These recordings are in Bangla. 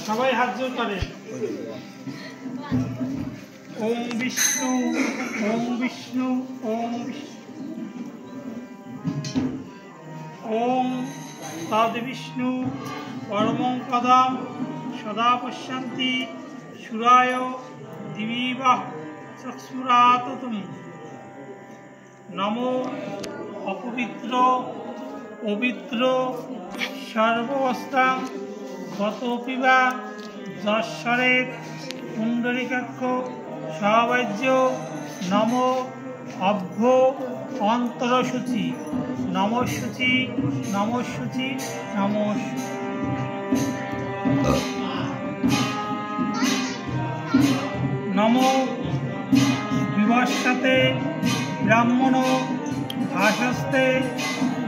সবাই হাত জোর করে। ওম বিষ্ণু ওম বিষ্ণু ওম বিষ্ণু ওম তদ বিষ্ণু পরমং পদম সদা পশ্যন্তি সুরায় দিবিবাহ চক্ষুরাততম। নমো অপবিত্র পবিত্র সর্ববস্থাং গতপিবা যশ্বরের পুণ্ডরিকাক্ষ সবাজ্য নমো অভ্য অন্তরসূচি নমঃসূচি নমঃসূচি নমঃ। নমো বিবস্বতে ব্রাহ্মণ ভাষস্তে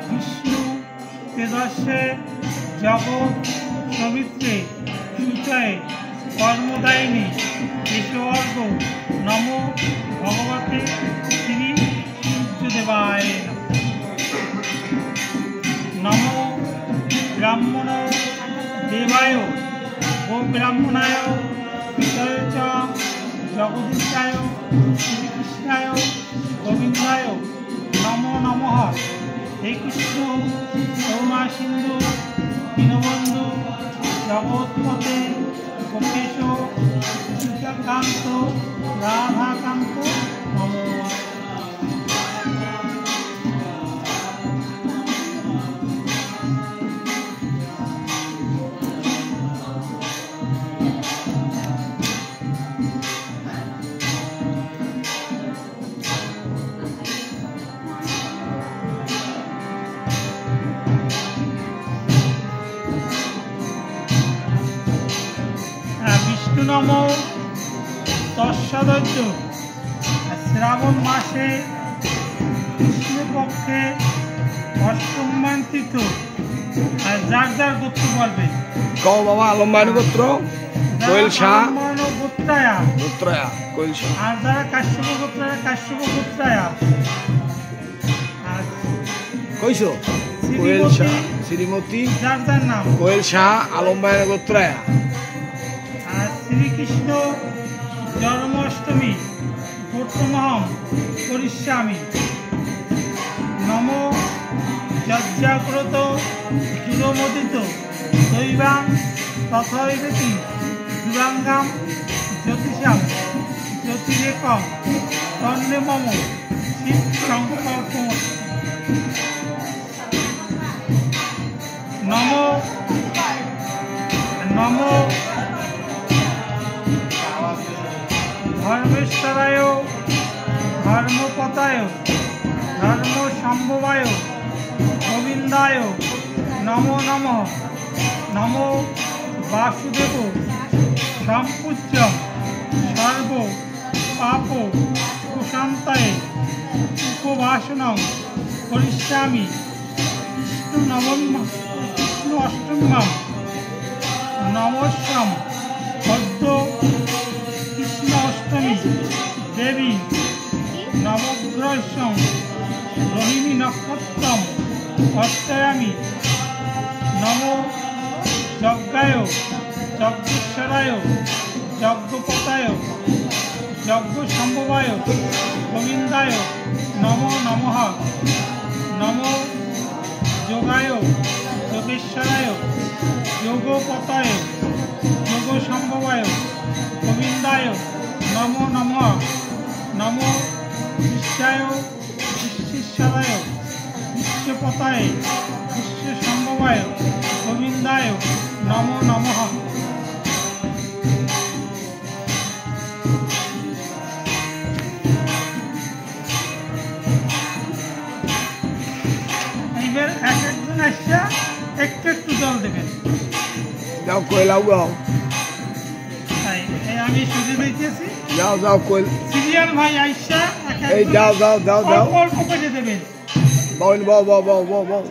বিষ্ণু তেজস্বে জগৎ সবিত্রে সূচয়ে কর্মদায়িনী কেশবর্গ নমো ভগবতে শ্রী সূর্যদেবায় নমো ব্রাহ্মণ দেবায় ও ব্রাহ্মণায় পিতয় চ জগদীশায় শ্রীকৃষ্ণায় গোবিন্দায় নমো নমঃ। হে কৃষ্ণ করুণা সিন্ধু দীনবন্ধু জগৎপতে গোপেশ সীতাকান্ত রাধাকান্ত নমঃ। বিষ্ণু নম তৎসদস্য শ্রাবণ মাসে কৃষ্ণপক্ষে অষ্টমান তীর্থ আর যার যার গোত্র বলবে। কও বাবা আলম্বায়ন গোত্র কোয়েল শাহ গোত্রায়া গোত্রায়া কোয়েল শাহ। আর যারা কাশ্যপ গোত্রায়া কাশ্যপ গোত্রায়া। কইছো কোয়েল শাহ শ্রীমতী যার যার নাম কোয়েল শাহ আলম্বায়ন গোত্রায়া। আর শ্রীকৃষ্ণ জন্মাষ্টমী গোত্রমহম করিষ্যামি। নম যজ্ঞাগ্রত দূরমোদিত দৈবাং তথৈবেতি দুরাঙ্গাম জ্যোতিষাম জ্যোতিরেকম তন্নে মম শিব সংকল্প। নম নম ধর্মেশ্বরায় ধর্মপতায় ধর্ম সম্ভবায় গোবিন্দায় নমো নমঃ। নমো বাসুদেব সম্পূজ্য সর্ব পাপ প্রশান্তায় উপবাসনং করিষ্যামি। কৃষ্ণ নবম কৃষ্ণ অষ্টমম নমস্যম সদ্য কৃষ্ণ অষ্টমী দেবী নবগ্রহস্যং রোহিণী নক্ষত্রম অর্চয়ামি। নম যজ্ঞায় যজ্ঞেশ্বরায় যজ্ঞপতায় যজ্ঞ সম্ভবায় গোবিন্দায় নমো নমঃ। নম যোগায় যোগেশ্বরায় যোগপতায় যোগ সম্ভবায় গোবিন্দায় নমো নমঃ। নম বিশ্বায় বিশ্বেশ্বরায় বিশ্বপতায় বিশ্ব সম্ভবায় গোবিন্দায় নমো নমঃ। এইবার এক একজন আসছে একটু একটু জল দেবেন। যাও কোয়েলাও গাও। আমি সুযোগ দিতেছি। যাও যাও কোয়েল সিরিয়াল ভাই আইসা এই যাও যাও যাও যাও অল্প করে দেবেন। বল বল বল বল বল বল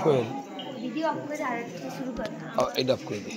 কোয়েল ভিডিও অফ করে আরেকটা শুরু করতে। এটা অফ করে দে।